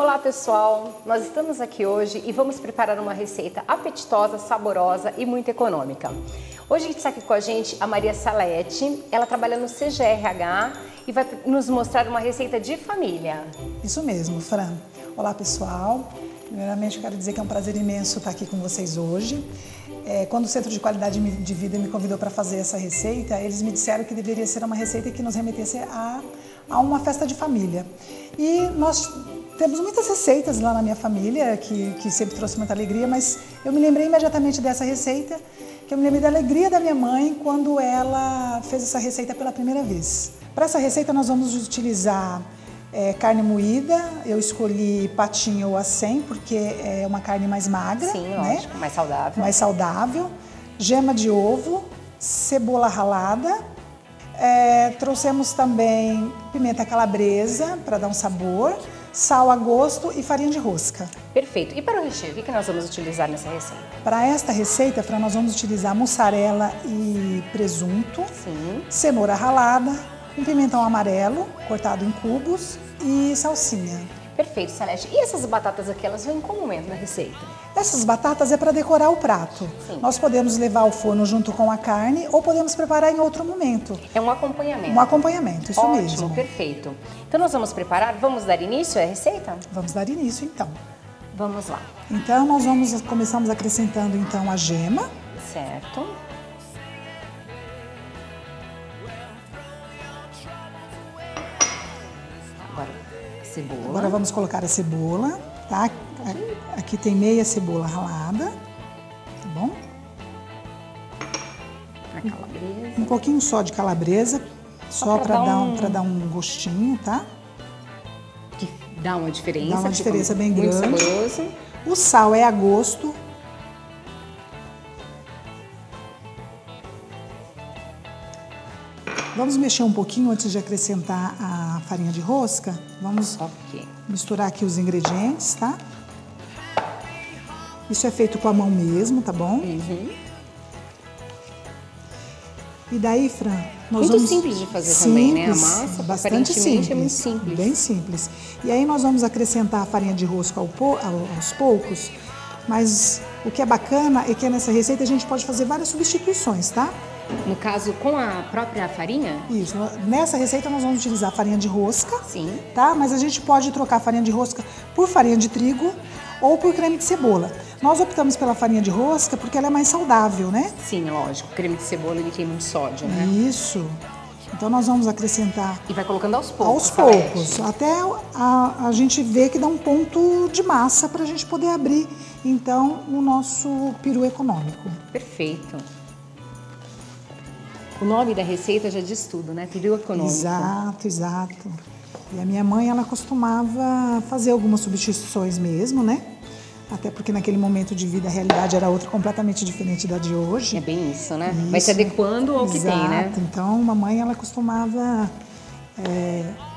Olá pessoal, nós estamos aqui hoje e vamos preparar uma receita apetitosa, saborosa e muito econômica. Hoje está aqui com a gente a Maria Salete, ela trabalha no CGRH e vai nos mostrar uma receita de família. Isso mesmo, Fran. Olá pessoal, primeiramente eu quero dizer que é um prazer imenso estar aqui com vocês hoje. Quando o Centro de Qualidade de Vida me convidou para fazer essa receita, eles me disseram que deveria ser uma receita que nos remetesse a uma festa de família. E nós temos muitas receitas lá na minha família, que sempre trouxe muita alegria, mas eu me lembrei imediatamente dessa receita, que eu me lembrei da alegria da minha mãe quando ela fez essa receita pela primeira vez. Para essa receita nós vamos utilizar carne moída, eu escolhi patinho ou acém, porque é uma carne mais magra. Sim, né? lógico, mais saudável. Mais saudável. Gema de ovo, cebola ralada, trouxemos também pimenta calabresa para dar um sabor, sal a gosto e farinha de rosca. Perfeito. E para o recheio, o que nós vamos utilizar nessa receita? Para esta receita, Fran, nós vamos utilizar mussarela e presunto, Sim. cenoura ralada, um pimentão amarelo cortado em cubos e salsinha. Perfeito, Salete. E essas batatas aqui, elas vão em qual momento na receita? Essas batatas é para decorar o prato. Sim. Nós podemos levar ao forno junto com a carne ou podemos preparar em outro momento. É um acompanhamento. Um acompanhamento, isso Ótimo, mesmo. Perfeito. Então nós vamos preparar, vamos dar início à receita? Vamos dar início então. Vamos lá. Então nós começamos acrescentando então a gema. Certo. Agora a cebola. Agora vamos colocar a cebola, tá? Aqui tem meia cebola ralada, tá bom? A calabresa. Um pouquinho só de calabresa, só pra para dar um gostinho, tá? Que dá uma diferença. Dá uma diferença bem muito grande. saboroso. O sal é a gosto. Vamos mexer um pouquinho antes de acrescentar a farinha de rosca. Vamos misturar aqui os ingredientes, tá? Isso é feito com a mão mesmo, tá bom? Uhum. E daí, Fran, nós muito vamos... simples de fazer também, né? A massa, bastante simples. É muito simples. Bem simples. E aí nós vamos acrescentar a farinha de rosca aos poucos, mas o que é bacana é que nessa receita a gente pode fazer várias substituições, tá? No caso, com a própria farinha? Isso. Nessa receita nós vamos utilizar farinha de rosca, sim, tá? Mas a gente pode trocar a farinha de rosca por farinha de trigo ou por creme de cebola. Nós optamos pela farinha de rosca porque ela é mais saudável, né? Sim, lógico. O creme de cebola ele tem muito sódio, né? Isso. Então nós vamos acrescentar... E vai colocando aos poucos. Aos poucos, até a gente ver que dá um ponto de massa para a gente poder abrir, então, o nosso peru econômico. Perfeito. O nome da receita já diz tudo, né? Peru econômico. Exato, exato. E a minha mãe, ela costumava fazer algumas substituições mesmo, né? Até porque naquele momento de vida a realidade era outra, completamente diferente da de hoje. É bem isso, né? Isso. Vai se adequando ao que tem, né? Exato. Então, mamãe, ela costumava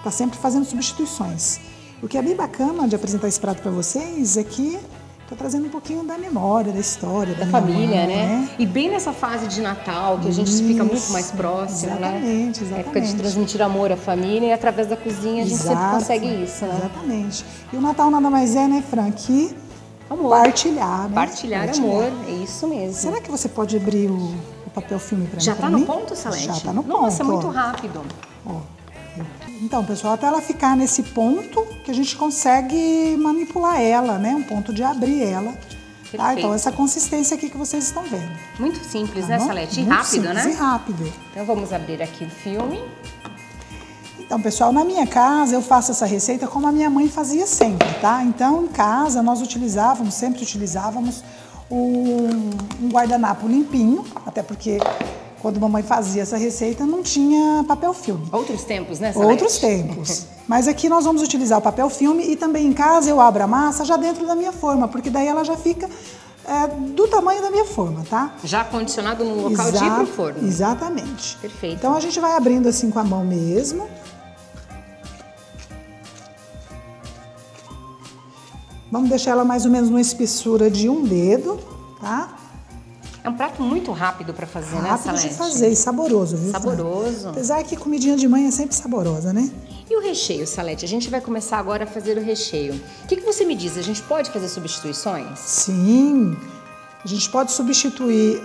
tá sempre fazendo substituições. O que é bem bacana de apresentar esse prato para vocês é que tô trazendo um pouquinho da memória, da história, da família, mãe, né? E bem nessa fase de Natal, que a gente fica muito mais próximo, exatamente, né? Exatamente. Época de transmitir amor à família e através da cozinha a gente sempre consegue isso, né? Exatamente. E o Natal nada mais é, né, Fran, que amor. Partilhar, né? Partilhar amor, é isso mesmo. Será que você pode abrir o papel filme para mim? Já tá no ponto, Salete? Já tá no ponto. Nossa, muito rápido. Ó. Então, pessoal, até ela ficar nesse ponto que a gente consegue manipular ela, né? Um ponto de abrir ela. Tá? Então, essa consistência aqui que vocês estão vendo. Muito simples, tá, né, Salete? E muito rápido, simples, né? E rápido. Então, vamos abrir aqui o filme. Então, pessoal, na minha casa eu faço essa receita como a minha mãe fazia sempre, tá? Então, em casa nós sempre utilizávamos um guardanapo limpinho, até porque quando a mamãe fazia essa receita não tinha papel filme. Outros tempos, né, Salete? Outros tempos. Mas aqui nós vamos utilizar o papel filme e também em casa eu abro a massa já dentro da minha forma, porque daí ela já fica do tamanho da minha forma, tá? Já condicionado no local de ir pro forno. Exatamente. Perfeito. Então a gente vai abrindo assim com a mão mesmo. Vamos deixar ela mais ou menos numa espessura de um dedo, tá? É um prato muito rápido para fazer, né, Rápido Salete? de fazer e saboroso, viu? Saboroso. Apesar que comidinha de mãe é sempre saborosa, né? E o recheio, Salete? A gente vai começar agora a fazer o recheio. O que você me diz? A gente pode fazer substituições? Sim, a gente pode substituir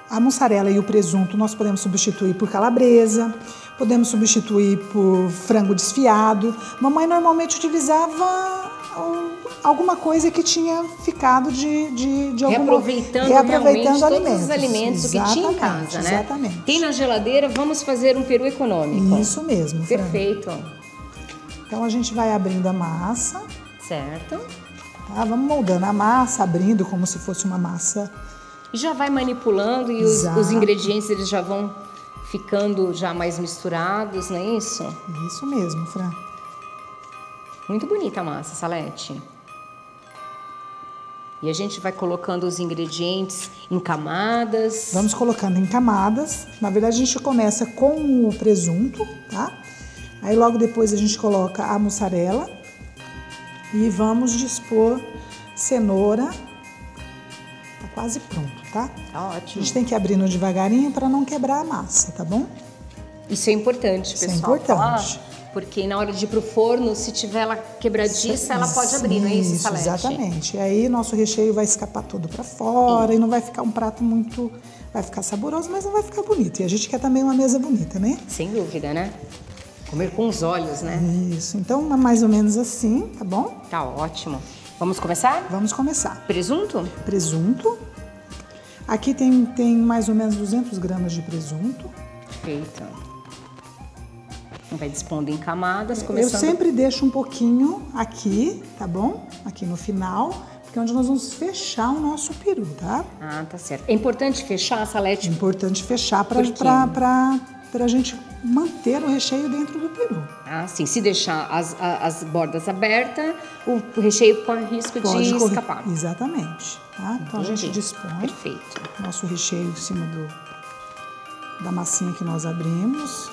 a mussarela e o presunto, nós podemos substituir por calabresa, podemos substituir por frango desfiado. Mamãe normalmente utilizava alguma coisa que tinha ficado reaproveitando todos os alimentos exatamente, que tinha em casa, né? Exatamente. Tem na geladeira, vamos fazer um peru econômico. Isso mesmo, Fran. Perfeito. Então a gente vai abrindo a massa. Certo. Tá? Vamos moldando a massa, abrindo como se fosse uma massa. E já vai manipulando e os ingredientes eles já vão ficando já mais misturados, não é isso? Isso mesmo, Fran. Muito bonita a massa, Salete. E a gente vai colocando os ingredientes em camadas. Vamos colocando em camadas. Na verdade, a gente começa com o presunto, tá? Aí logo depois a gente coloca a mussarela e vamos dispor cenoura. Tá quase pronto, tá? Tá ótimo. A gente tem que ir abrindo devagarinho para não quebrar a massa, tá bom? Isso é importante, pessoal. Isso é importante. Porque na hora de ir pro forno, se tiver ela quebradiça, ela pode abrir, não é isso, Salete? Exatamente. E aí nosso recheio vai escapar todo para fora e não vai ficar um prato muito... Vai ficar saboroso, mas não vai ficar bonito. E a gente quer também uma mesa bonita, né? Sem dúvida, né? Comer com os olhos, né? Isso. Então, mais ou menos assim, tá bom? Tá ótimo. Vamos começar? Vamos começar. Presunto? Presunto. Aqui tem mais ou menos 200 gramas de presunto. Perfeito. Vai dispondo em camadas, começando... Eu sempre deixo um pouquinho aqui, tá bom? Aqui no final, porque é onde nós vamos fechar o nosso peru, tá? Ah, tá certo. É importante fechar, Salete? É importante fechar pra gente manter o recheio dentro do peru. Ah, sim. Se deixar as bordas abertas, o recheio corre risco de escapar. Exatamente. Tá? Então a gente dispõe Perfeito. nosso recheio em cima da massinha que nós abrimos.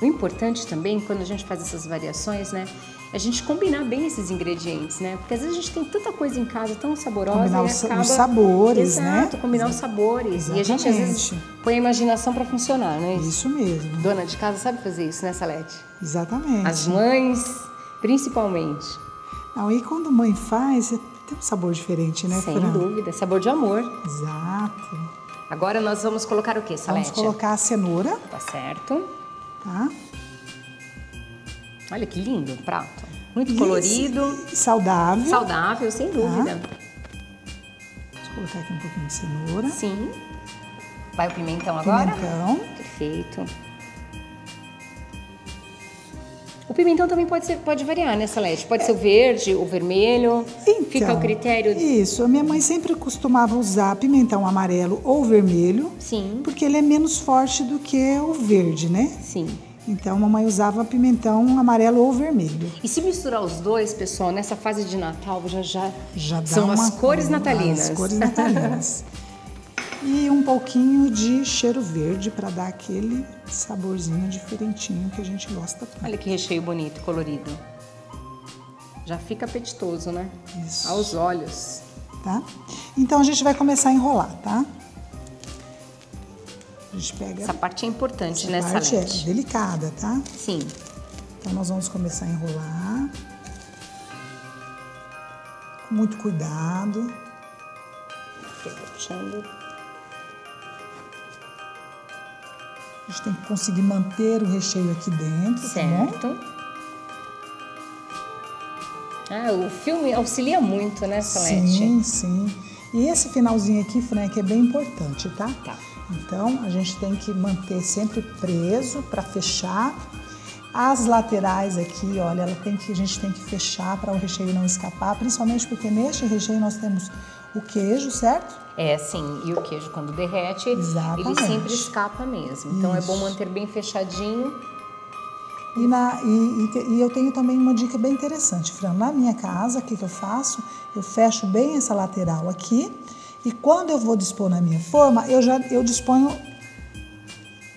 O importante também, quando a gente faz essas variações, né, é a gente combinar bem esses ingredientes, né? Porque às vezes a gente tem tanta coisa em casa tão saborosa combinar e acaba... os sabores, né? Exato, combinar os sabores. Exatamente. E a gente às vezes põe a imaginação para funcionar, não é isso? Isso mesmo. Dona de casa sabe fazer isso, né, Salete? Exatamente. As mães, principalmente. Não, e quando a mãe faz, tem um sabor diferente, né, Sem Fran? dúvida, sabor de amor. Exato. Agora nós vamos colocar o quê, Salete? Vamos colocar a cenoura. Tá certo. Tá? Olha que lindo o prato. Muito colorido. Saudável. Saudável, sem dúvida. Tá? Deixa eu colocar aqui um pouquinho de cenoura. Sim. Vai o pimentão agora? Pimentão. Perfeito. O pimentão também pode variar, né, Salete? Pode ser o verde, o vermelho. Então, fica ao critério. Isso. A minha mãe sempre costumava usar pimentão amarelo ou vermelho. Sim. Porque ele é menos forte do que o verde, né? Sim. Então, a mamãe usava pimentão amarelo ou vermelho. E se misturar os dois, pessoal, nessa fase de Natal, já dá são as cores natalinas. As cores natalinas. E um pouquinho de cheiro verde para dar aquele saborzinho diferentinho que a gente gosta tanto. Olha que recheio bonito, colorido. Já fica apetitoso, né? Isso. Aos olhos. Tá? Então, a gente vai começar a enrolar, tá? A gente pega... Essa parte é importante, né, Salete? Essa parte Salete? é delicada, tá? Sim. Então, nós vamos começar a enrolar. Com muito cuidado. Puxando. A gente tem que conseguir manter o recheio aqui dentro, certo. Tá bom? Ah, o filme auxilia muito, né, Salete? Sim, sim. E esse finalzinho aqui, Frank, é bem importante, tá? Tá. Então, a gente tem que manter sempre preso para fechar. As laterais aqui, olha, a gente tem que fechar para o recheio não escapar, principalmente porque neste recheio nós temos o queijo, certo? É, sim. E o queijo, quando derrete, Exatamente. ele sempre escapa mesmo. Então, é bom manter bem fechadinho. E eu tenho também uma dica bem interessante, Fran. Na minha casa, o que eu faço? Eu fecho bem essa lateral aqui. E quando eu vou dispor na minha forma, eu disponho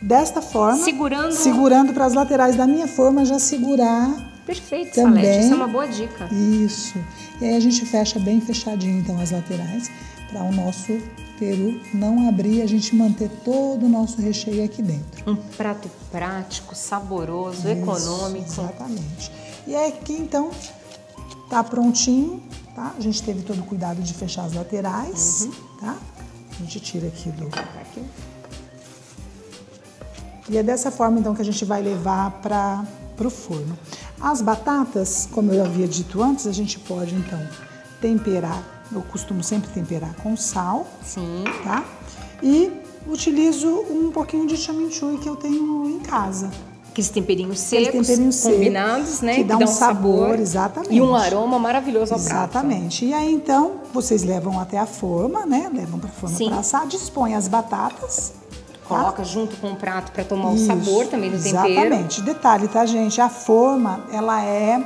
desta forma. Segurando para as laterais da minha forma já segurar Perfeito, também. Salete, isso é uma boa dica. Isso. E aí a gente fecha bem fechadinho, então, as laterais, para o nosso peru não abrir e a gente manter todo o nosso recheio aqui dentro. Um prato prático, saboroso, econômico. Exatamente. E aqui, então, tá prontinho, tá? A gente teve todo o cuidado de fechar as laterais, tá? A gente tira aqui do... E é dessa forma, então, que a gente vai levar para o forno. As batatas, como eu havia dito antes, a gente pode, então, temperar. Eu costumo sempre temperar com sal. Sim. Tá? E utilizo um pouquinho de chimichurri que eu tenho em casa. Aqueles temperinhos secos, combinados, né? Que dá um sabor, exatamente. E um aroma maravilhoso ao prato. Exatamente. E aí, então, vocês levam até a forma, né? Levam para a forma para assar, dispõe as batatas. Coloca junto com o prato para tomar o sabor também do tempero. Exatamente. Detalhe, tá, gente? A forma, ela é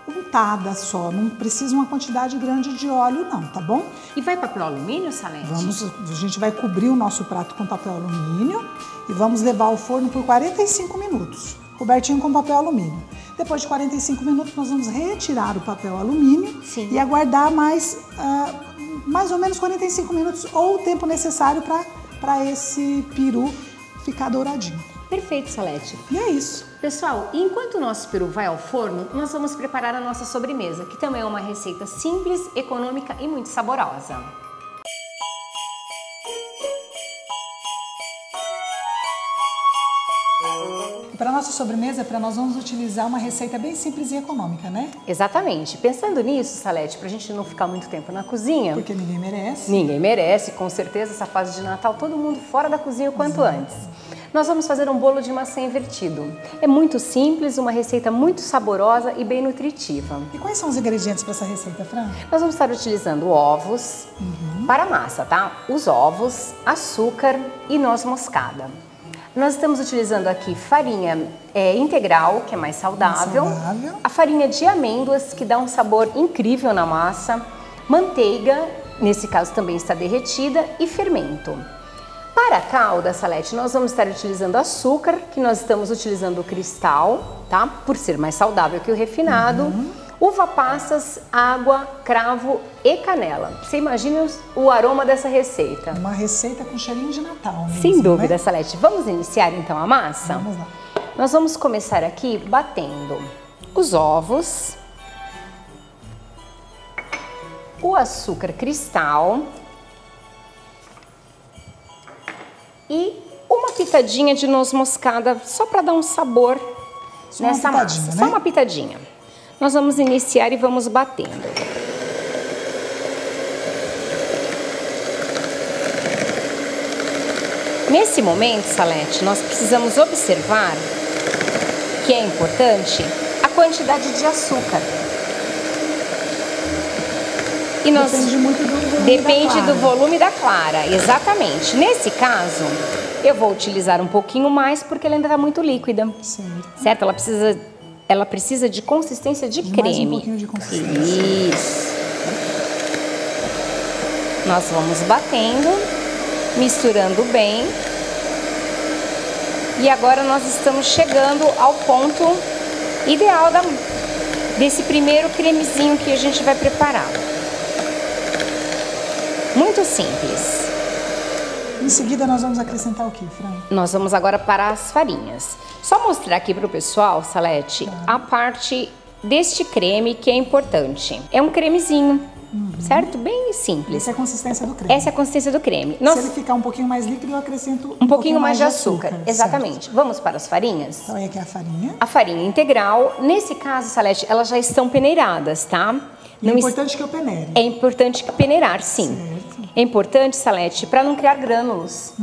untada só, não precisa uma quantidade grande de óleo não, tá bom? E vai papel alumínio, Salete? A gente vai cobrir o nosso prato com papel alumínio e vamos levar ao forno por 45 minutos, cobertinho com papel alumínio. Depois de 45 minutos nós vamos retirar o papel alumínio e aguardar mais ou menos 45 minutos ou o tempo necessário para esse peru ficar douradinho. Perfeito, Salete. E é isso. Pessoal, enquanto o nosso peru vai ao forno, nós vamos preparar a nossa sobremesa, que também é uma receita simples, econômica e muito saborosa. Para a nossa sobremesa, nós vamos utilizar uma receita bem simples e econômica, né? Exatamente. Pensando nisso, Salete, para a gente não ficar muito tempo na cozinha... Porque ninguém merece. Ninguém merece, com certeza, essa fase de Natal, todo mundo fora da cozinha o quanto antes. Nós vamos fazer um bolo de maçã invertido. É muito simples, uma receita muito saborosa e bem nutritiva. E quais são os ingredientes para essa receita, Fran? Nós vamos estar utilizando ovos para a massa, tá? Os ovos, açúcar e noz moscada. Nós estamos utilizando aqui farinha integral, que é mais saudável. A farinha de amêndoas, que dá um sabor incrível na massa. Manteiga, nesse caso também está derretida, e fermento. Para a calda, Salete, nós vamos estar utilizando açúcar, que nós estamos utilizando o cristal, tá? Por ser mais saudável que o refinado. Uva passas, água, cravo e canela. Você imagina o aroma dessa receita? Uma receita com cheirinho de Natal mesmo, sem dúvida, né? Salete. Vamos iniciar então a massa? Vamos lá. Nós vamos começar aqui batendo os ovos, o açúcar cristal e uma pitadinha de noz moscada, só para dar um sabor nessa massa. Né? Só uma pitadinha. Nós vamos iniciar e vamos batendo. Nesse momento, Salete, nós precisamos observar que é importante a quantidade de açúcar. E nós... Depende muito do volume Depende do volume da clara, exatamente. Nesse caso, eu vou utilizar um pouquinho mais porque ela ainda está muito líquida. Certo? Ela precisa de consistência de creme. Mais um pouquinho de consistência. Isso. Nós vamos batendo, misturando bem. E agora nós estamos chegando ao ponto ideal desse primeiro cremezinho que a gente vai preparar. Muito simples. Em seguida nós vamos acrescentar o que, Fran? Nós vamos agora para as farinhas. Só mostrar aqui para o pessoal, Salete, a parte deste creme que é importante. É um cremezinho, certo? Bem simples. Essa é a consistência do creme. Essa é a consistência do creme. Se ele ficar um pouquinho mais líquido, eu acrescento um pouquinho mais de açúcar. Exatamente. Certo. Vamos para as farinhas? Então, aí aqui é a farinha. A farinha integral. Nesse caso, Salete, elas já estão peneiradas, tá? É importante que eu peneire. É importante que peneirar, sim. Certo. É importante, Salete, para não criar grânulos.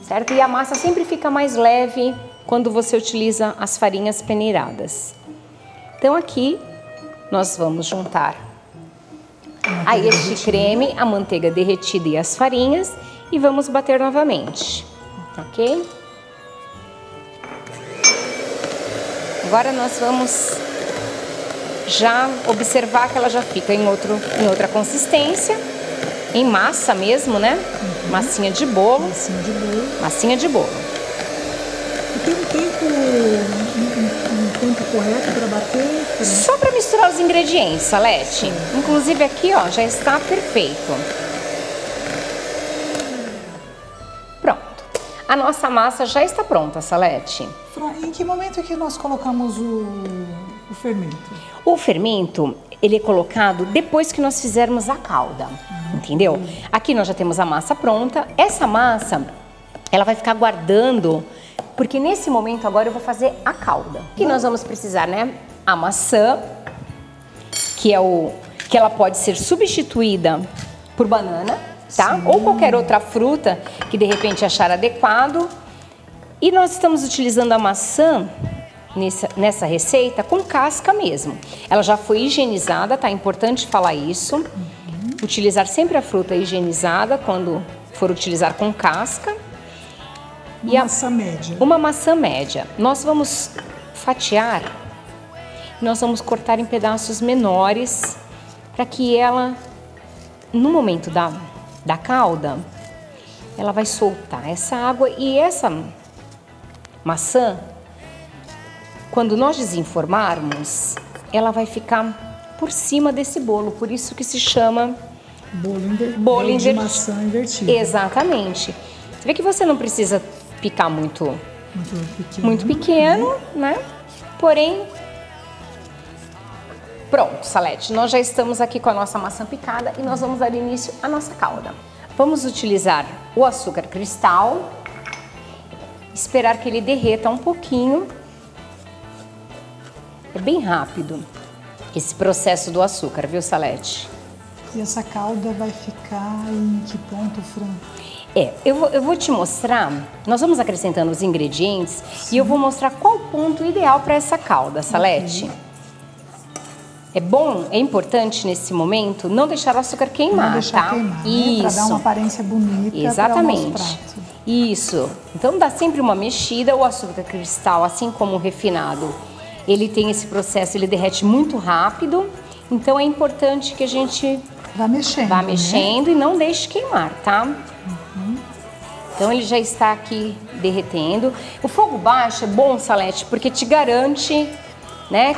Certo? E a massa sempre fica mais leve quando você utiliza as farinhas peneiradas. Então aqui nós vamos juntar a este creme, a manteiga derretida e as farinhas e vamos bater novamente, ok? Agora nós vamos já observar que ela já fica em outra consistência, em massa mesmo, né? Massinha de bolo. Massinha de bolo. Massinha de bolo. E tem um tempo tempo correto para bater? Só para misturar os ingredientes, Salete. Inclusive aqui, ó, já está perfeito. Pronto. A nossa massa já está pronta, Salete. Fran, em que momento é que nós colocamos o fermento? O fermento, ele é colocado depois que nós fizermos a calda, entendeu? Aqui nós já temos a massa pronta. Essa massa, ela vai ficar guardando, porque nesse momento agora eu vou fazer a calda. E nós vamos precisar, né? A maçã, que ela pode ser substituída por banana, tá? Sim. Ou qualquer outra fruta que de repente achar adequado. E nós estamos utilizando a maçã nessa receita com casca mesmo. Ela já foi higienizada, tá? É importante falar isso. Utilizar sempre a fruta higienizada quando for utilizar com casca. Uma maçã média. Uma maçã média. Nós vamos fatiar, nós vamos cortar em pedaços menores para que ela, no momento da calda, ela vai soltar essa água e essa maçã, quando nós desenformarmos, ela vai ficar por cima desse bolo, por isso que se chama bolo de maçã invertido. Exatamente. Você vê que você não precisa picar muito pequeno, né? Porém, pronto, Salete, nós já estamos aqui com a nossa maçã picada e nós vamos dar início à nossa calda. Vamos utilizar o açúcar cristal, esperar que ele derreta um pouquinho. É bem rápido esse processo do açúcar, viu, Salete? E essa calda vai ficar em que ponto, Fran? Eu vou te mostrar, nós vamos acrescentando os ingredientes. Sim. E eu vou mostrar qual o ponto ideal para essa calda, Salete. É importante nesse momento não deixar o açúcar queimar, não deixar queimar, Isso. Para dar uma aparência bonita. Exatamente. Para o nosso prato. Isso. Então dá sempre uma mexida. O açúcar cristal, assim como o refinado, ele tem esse processo, ele derrete muito rápido. Então é importante que a gente vá mexendo, né? E não deixe queimar, tá? Então ele já está aqui derretendo. O fogo baixo é bom, Salete, porque te garante, né,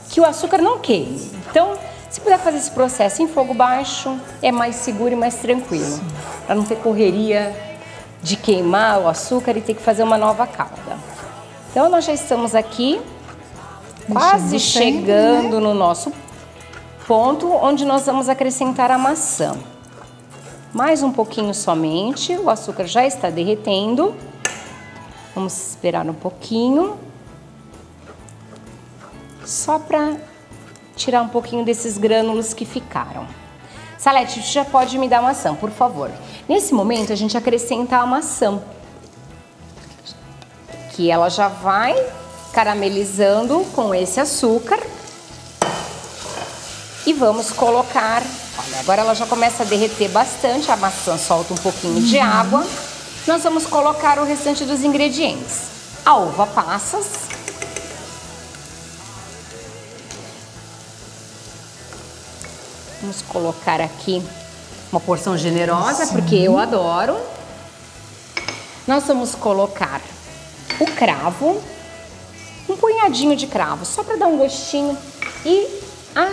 que o açúcar não queime. Então, se puder fazer esse processo em fogo baixo, é mais seguro e mais tranquilo. Para não ter correria de queimar o açúcar e ter que fazer uma nova calda. Então nós já estamos aqui, quase chegando, né, no nosso ponto onde nós vamos acrescentar a maçã. Mais um pouquinho somente, o açúcar já está derretendo. Vamos esperar um pouquinho. Só para tirar um pouquinho desses grânulos que ficaram. Salete, já pode me dar a maçã, por favor. Nesse momento a gente acrescenta a maçã, que ela já vai caramelizando com esse açúcar. E vamos colocar, olha, agora ela já começa a derreter bastante, a maçã solta um pouquinho de água. Nós vamos colocar o restante dos ingredientes. A uva passas. Vamos colocar aqui uma porção generosa, porque eu adoro. Nós vamos colocar o cravo, um punhadinho de cravo, só para dar um gostinho, e a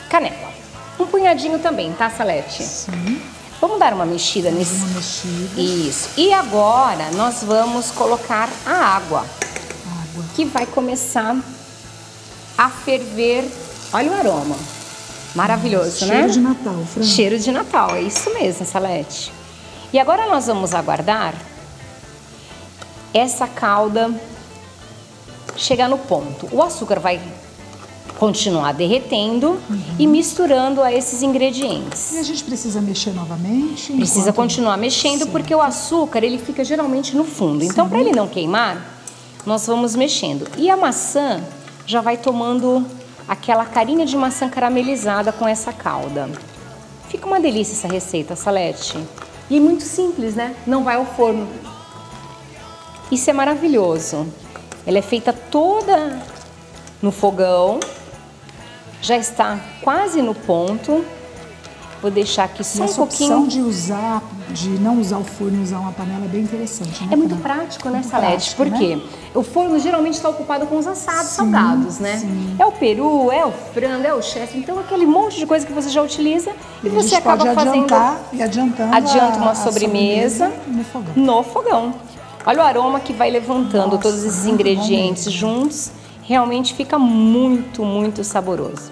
canela. Um punhadinho também, tá, Salete? Sim. Vamos dar uma mexida nesse... Uma mexida. Isso. E agora nós vamos colocar a água. Que vai começar a ferver. Olha o aroma. Maravilhoso, né? Cheiro de Natal, Fran. Cheiro de Natal, é isso mesmo, Salete. E agora nós vamos aguardar essa calda chegar no ponto. O açúcar vai continuar derretendo e misturando a esses ingredientes. E a gente precisa mexer novamente? Precisa continuar mexendo, porque o açúcar ele fica geralmente no fundo. Então, para ele não queimar, nós vamos mexendo. E a maçã já vai tomando aquela carinha de maçã caramelizada com essa calda. Fica uma delícia essa receita, Salete. E muito simples, né? Não vai ao forno. Isso é maravilhoso. Ela é feita toda no fogão. Já está quase no ponto. Vou deixar aqui só essa um pouquinho. opção de não usar o forno e usar uma panela é bem interessante, né? É muito prático, né, Salete? Prático, Por quê? né? O forno geralmente está ocupado com os assados salgados, né? Sim. É o peru, é o frango, é o chester, então aquele monte de coisa que você já utiliza e você acaba pode fazendo. Adianta uma sobremesa no fogão. Olha o aroma que vai levantando. Nossa, todos esses ingredientes juntos. Realmente fica muito, muito saboroso.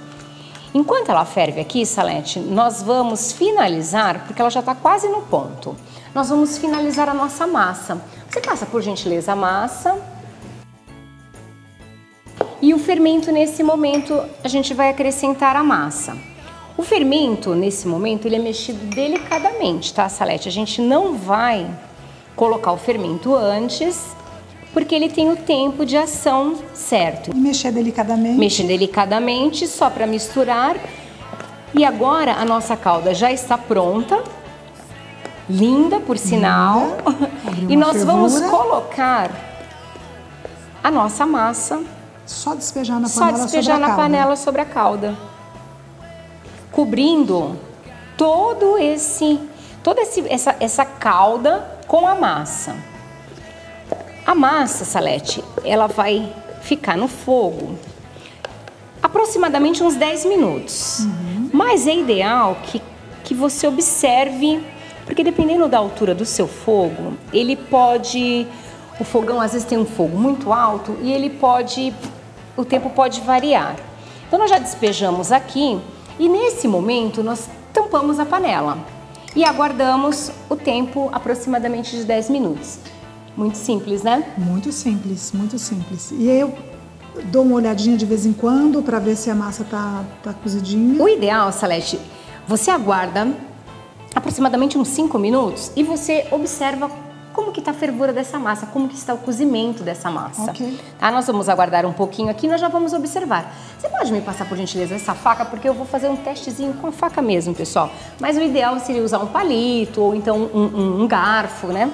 Enquanto ela ferve aqui, Salete, nós vamos finalizar, porque ela já está quase no ponto. Nós vamos finalizar a nossa massa. Você passa, por gentileza, a massa. E o fermento, nesse momento, a gente vai acrescentar a massa. O fermento, nesse momento, ele é mexido delicadamente, tá, Salete? A gente não vai colocar o fermento antes, porque ele tem o tempo de ação certo. E mexer delicadamente. Mexer delicadamente, só para misturar. E agora a nossa calda já está pronta. Linda, por sinal. E nós vamos colocar a nossa massa. Só despejar na panela sobre a calda. Cobrindo toda essa calda com a massa. A massa, Salete, ela vai ficar no fogo aproximadamente uns 10 minutos. Mas é ideal que você observe, porque dependendo da altura do seu fogo, ele pode... O fogão às vezes tem um fogo muito alto e o tempo pode variar. Então nós já despejamos aqui e nesse momento nós tampamos a panela e aguardamos o tempo aproximadamente de 10 minutos. Muito simples, né? Muito simples, muito simples. E aí eu dou uma olhadinha de vez em quando para ver se a massa tá cozidinha. O ideal, Salete, você aguarda aproximadamente uns 5 minutos e você observa como que está a fervura dessa massa, como que está o cozimento dessa massa. Ok. Tá? Nós vamos aguardar um pouquinho aqui e nós já vamos observar. Você pode me passar, por gentileza, essa faca? Porque eu vou fazer um testezinho com a faca mesmo, pessoal. Mas o ideal seria usar um palito ou então um garfo, né?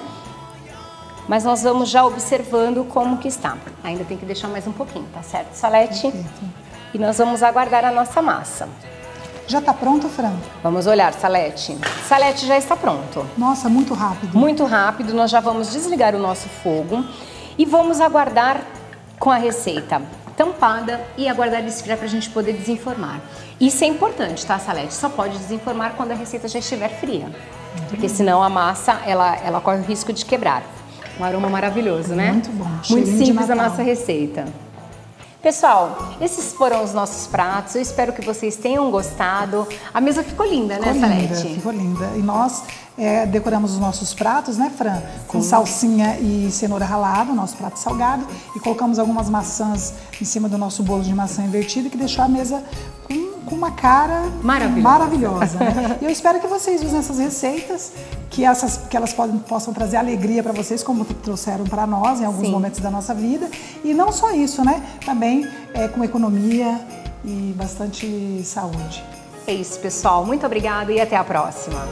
Mas nós vamos já observando como que está. Ainda tem que deixar mais um pouquinho, tá certo, Salete? Perfeito. E nós vamos aguardar a nossa massa. Já tá pronto, Fran? Vamos olhar, Salete. Salete, já está pronto. Nossa, muito rápido. Muito rápido, nós já vamos desligar o nosso fogo e vamos aguardar com a receita tampada e aguardar esfriar para a gente poder desenformar. Isso é importante, tá, Salete? Só pode desenformar quando a receita já estiver fria, porque senão a massa, ela corre o risco de quebrar. Um aroma maravilhoso, né? Muito bom. Muito simples a nossa receita. Pessoal, esses foram os nossos pratos. Eu espero que vocês tenham gostado. A mesa ficou linda, né, Salete? Ficou linda. E nós decoramos os nossos pratos, né, Fran? Com salsinha e cenoura ralada, nosso prato salgado. E colocamos algumas maçãs em cima do nosso bolo de maçã invertido, que deixou a mesa com uma cara maravilhosa, né? E eu espero que vocês usem essas receitas, que elas possam trazer alegria para vocês, como trouxeram para nós em alguns momentos da nossa vida. E não só isso, né? Também com economia e bastante saúde. É isso, pessoal. Muito obrigada e até a próxima.